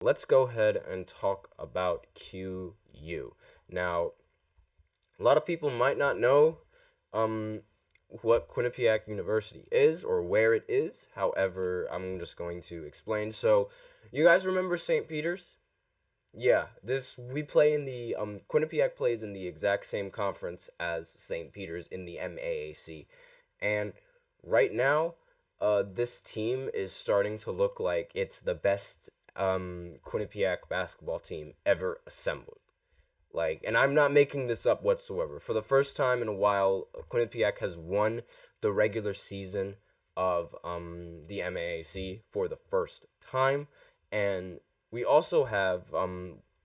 let's go ahead and talk about QU. Now, a lot of people might not know um, what Quinnipiac University is or where it is. However, I'm just going to explain. So, you guys remember St. Peter's? Yeah, this we play in the Quinnipiac plays in the exact same conference as St. Peter's in the MAAC. And right now, this team is starting to look like it's the best Quinnipiac basketball team ever assembled. Like, and I'm not making this up whatsoever. For the first time in a while, Quinnipiac has won the regular season of the MAAC for the first time, and we also have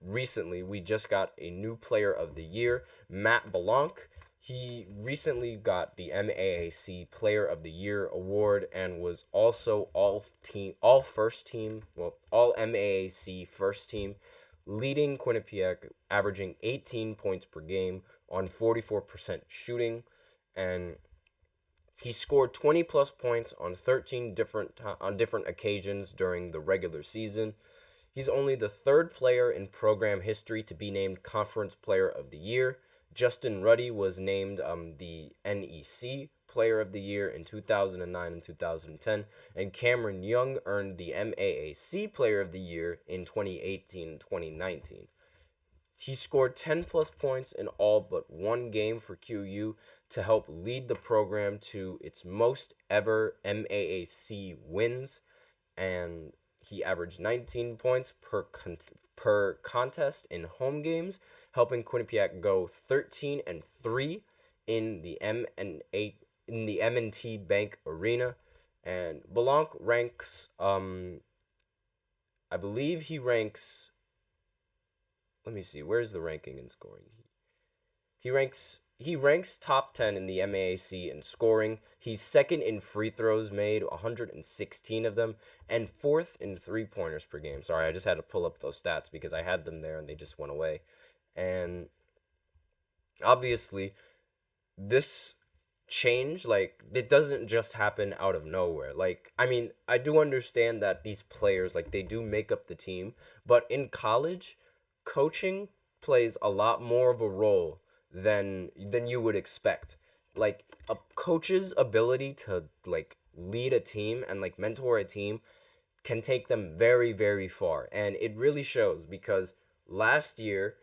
recently we just got a new player of the year, Matt Blanc. He recently got the MAAC Player of the Year award and was also all first team, well, all MAAC first team, leading Quinnipiac, averaging 18 points per game on 44% shooting, and he scored 20 plus points on 13 different occasions during the regular season. He's only the third player in program history to be named Conference Player of the Year. Justin Ruddy was named the NEC Player of the Year in 2009 and 2010, and Cameron Young earned the MAAC Player of the Year in 2018 and 2019. He scored 10 plus points in all but one game for QU to help lead the program to its most ever MAAC wins, and he averaged 19 points per contest in home games, helping Quinnipiac go 13-3 in the M&T Bank Arena. And Blanc ranks I believe he ranks, let me see, where's the ranking in scoring? He ranks top 10 in the MAAC in scoring. He's second in free throws made, 116 of them, and fourth in three-pointers per game. Sorry, I just had to pull up those stats because I had them there and they just went away. And obviously, this change, like, it doesn't just happen out of nowhere. Like, I mean, I do understand that these players, like, they do make up the team, but in college, coaching plays a lot more of a role than you would expect. Like, a coach's ability to, like, lead a team and, like, mentor a team can take them very, very far. And it really shows because last year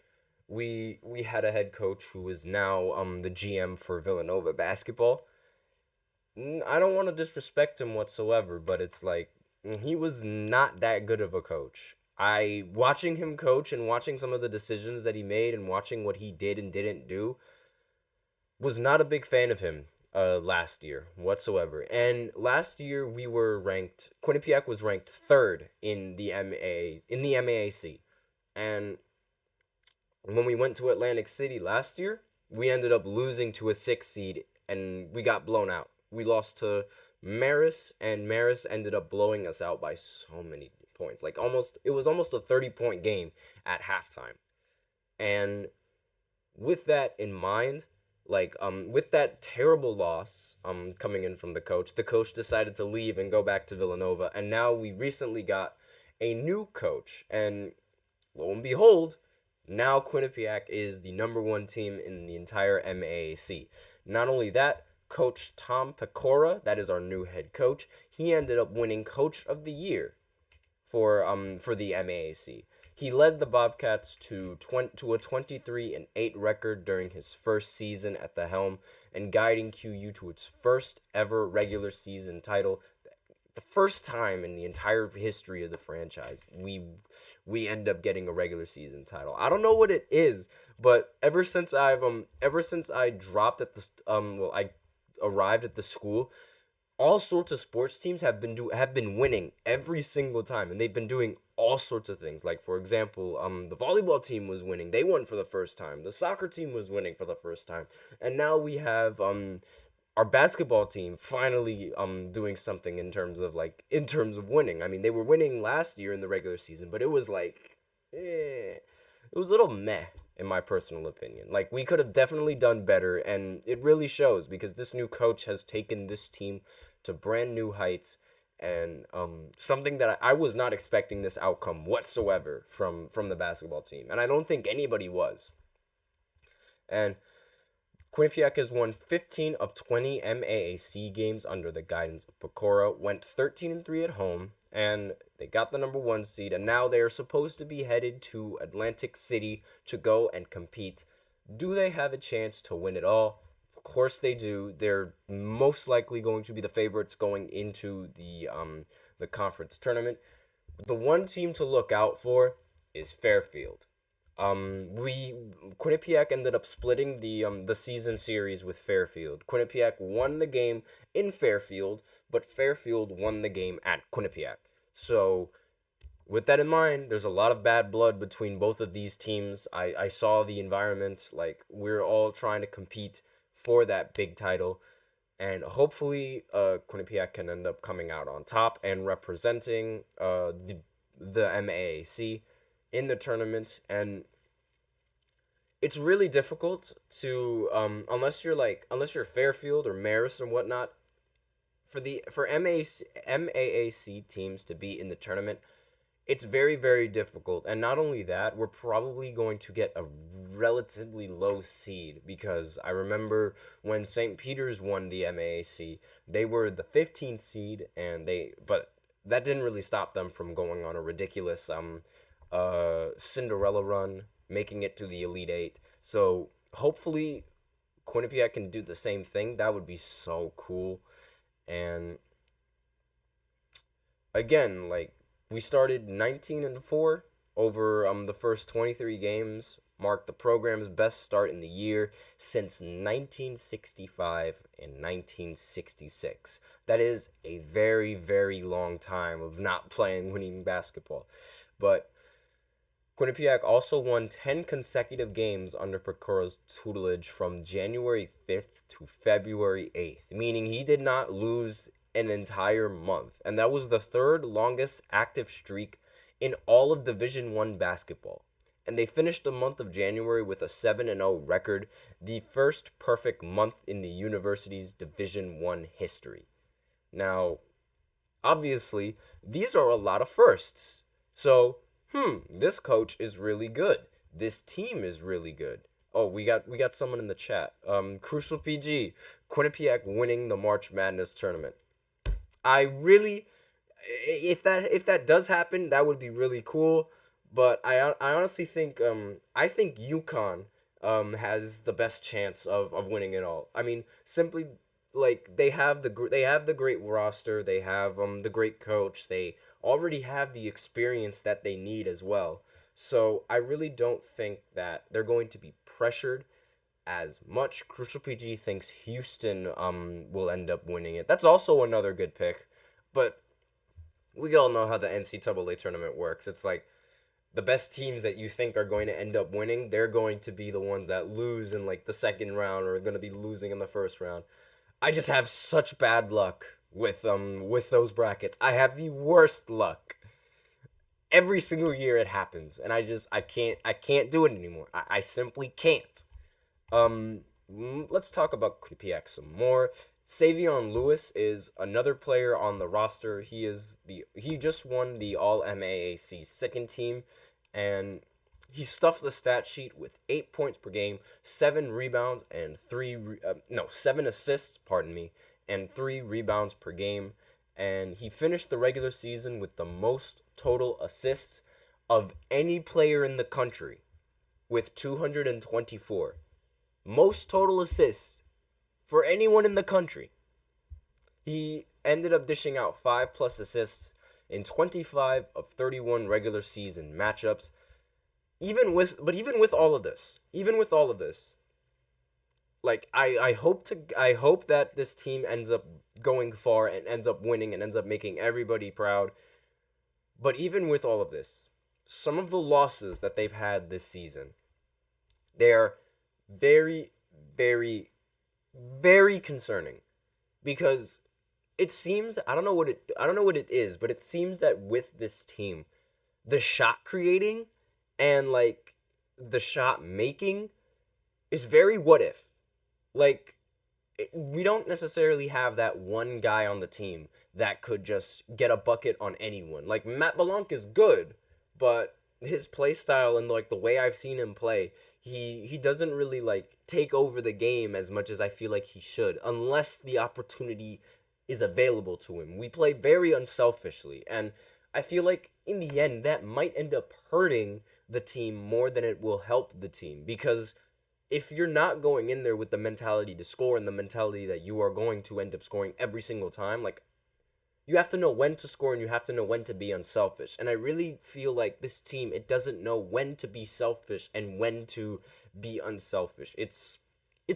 we had a head coach who is now the GM for Villanova basketball. I don't want to disrespect him whatsoever, but it's like he was not that good of a coach. I watching him coach and watching some of the decisions that he made and watching what he did and didn't do was not a big fan of him last year whatsoever. And last year we were ranked Quinnipiac was ranked 3rd in the MAAC. And when we went to Atlantic City last year, we ended up losing to a 6 seed and we got blown out. We lost to Marist, and Marist ended up blowing us out by so many points. Like, it was almost a 30-point game at halftime. And with that in mind, like, with that terrible loss coming in from the coach decided to leave and go back to Villanova, and now we recently got a new coach, and lo and behold, now Quinnipiac is the number one team in the entire MAAC. Not only that, Coach Tom Pecora, that is our new head coach, he ended up winning Coach of the Year for the MAAC. He led the Bobcats to a 23-8 record during his first season at the helm and guiding QU to its first ever regular season title. The first time in the entire history of the franchise we end up getting a regular season title. I don't know what it is, but ever since I dropped at the I arrived at the school, all sorts of sports teams have been winning every single time, and they've been doing all sorts of things. Like, for example, the volleyball team was winning. They won for the first time. The soccer team was winning for the first time. And now we have our basketball team finally doing something in terms of winning. I mean, they were winning last year in the regular season, but it was like it was a little meh in my personal opinion. Like, we could have definitely done better, and it really shows because this new coach has taken this team to brand new heights, and something that I was not expecting this outcome whatsoever from the basketball team, and I don't think anybody was. And Quinnipiac has won 15 of 20 MAAC games under the guidance of Pecora, went 13-3 at home, and they got the number 1 seed, and now they are supposed to be headed to Atlantic City to go and compete. Do they have a chance to win it all? Of course they do. They're most likely going to be the favorites going into the conference tournament. The one team to look out for is Fairfield. Quinnipiac ended up splitting the season series with Fairfield. Quinnipiac won the game in Fairfield, but Fairfield won the game at Quinnipiac. So, with that in mind, there's a lot of bad blood between both of these teams. I saw the environment, like, we're all trying to compete for that big title, and hopefully, Quinnipiac can end up coming out on top and representing the MAAC in the tournament. And it's really difficult to unless you're Fairfield or Marist and whatnot, for MAAC teams to be in the tournament. It's very, very difficult. And not only that, we're probably going to get a relatively low seed, because I remember when St. Peter's won the MAAC, they were the 15th seed, but that didn't really stop them from going on a ridiculous Cinderella run, making it to the Elite Eight. So hopefully Quinnipiac can do the same thing. That would be so cool. And again, like, we started 19-4 over the first 23 games, marked the program's best start in the year since 1965 and 1966. That is a very, very long time of not playing winning basketball. But Quinnipiac also won 10 consecutive games under Pecora's tutelage from January 5th to February 8th, meaning he did not lose an entire month, and that was the third longest active streak in all of Division I basketball. And they finished the month of January with a 7-0 record, the first perfect month in the university's Division I history. Now, obviously, these are a lot of firsts. So, this coach is really good. This team is really good. Oh, we got someone in the chat. Crucial PG, Quinnipiac winning the March Madness tournament. I really, if that does happen, that would be really cool. But I honestly think I think UConn has the best chance of winning it all. I mean, simply, like, they have the great roster, they have the great coach, they already have the experience that they need as well. So I really don't think that they're going to be pressured as much. Crucial PG thinks Houston will end up winning it. That's also another good pick, but we all know how the NCAA tournament works. It's like the best teams that you think are going to end up winning, they're going to be the ones that lose in, like, the second round, or are going to be losing in the first round. I just have such bad luck with those brackets. I have the worst luck. Every single year it happens, and I can't do it anymore. I simply can't. Let's talk about Quinnipiac some more. Savion Lewis is another player on the roster. He just won the All MAAC second team, and he stuffed the stat sheet with 8 points per game, 7 rebounds, and 7 assists, and 3 rebounds per game. And he finished the regular season with the most total assists of any player in the country, with 224. Most total assists for anyone in the country. He ended up dishing out 5+ assists in 25 of 31 regular season matchups. Even with all of this, like, I hope that this team ends up going far and ends up winning and ends up making everybody proud. But even with all of this, some of the losses that they've had this season, they are very, very, very concerning, because it seems, I don't know what it is, but it seems that with this team, the shot creating and, like, the shot making is very what if. Like, we don't necessarily have that one guy on the team that could just get a bucket on anyone. Like, Matt Belanc is good, but his play style and like the way I've seen him play, he doesn't really like take over the game as much as I feel like he should, unless the opportunity is available to him. We play very unselfishly, and I feel like in the end that might end up hurting the team more than it will help the team, because if you're not going in there with the mentality to score and the mentality that you are going to end up scoring every single time, like, you have to know when to score and you have to know when to be unselfish. And I really feel like this team, it doesn't know when to be selfish and when to be unselfish. It's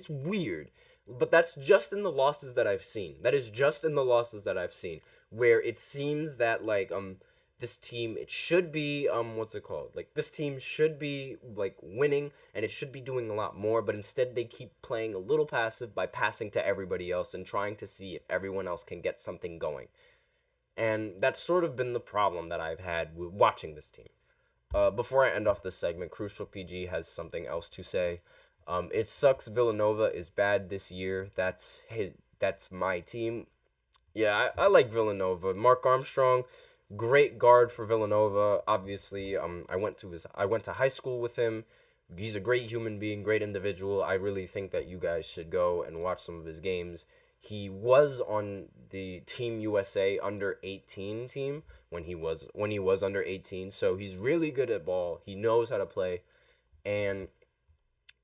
weird. But that's just in the losses that I've seen. That is just in the losses that I've seen, where it seems that like this team, it should be what's it called? Like, this team should be like winning and it should be doing a lot more, but instead they keep playing a little passive by passing to everybody else and trying to see if everyone else can get something going. And that's sort of been the problem that I've had with watching this team. Before I end off this segment, Crucial PG has something else to say. It sucks Villanova is bad this year. That's my team. Yeah, I like Villanova. Mark Armstrong, great guard for Villanova. Obviously, I went to high school with him. He's a great human being, great individual. I really think that you guys should go and watch some of his games. He was on the Team USA under 18 team when he was under 18, so he's really good at ball. He knows how to play, and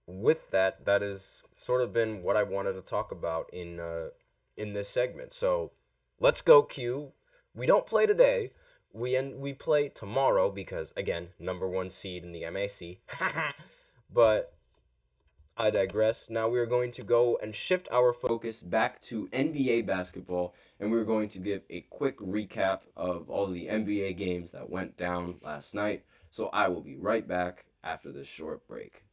with that, that has sort of been what I wanted to talk about in this segment. So let's go, Q. We don't play today. We play tomorrow because, again, number 1 seed in the MAAC. But I digress. Now we are going to go and shift our focus back to NBA basketball, and we're going to give a quick recap of all the NBA games that went down last night. So I will be right back after this short break.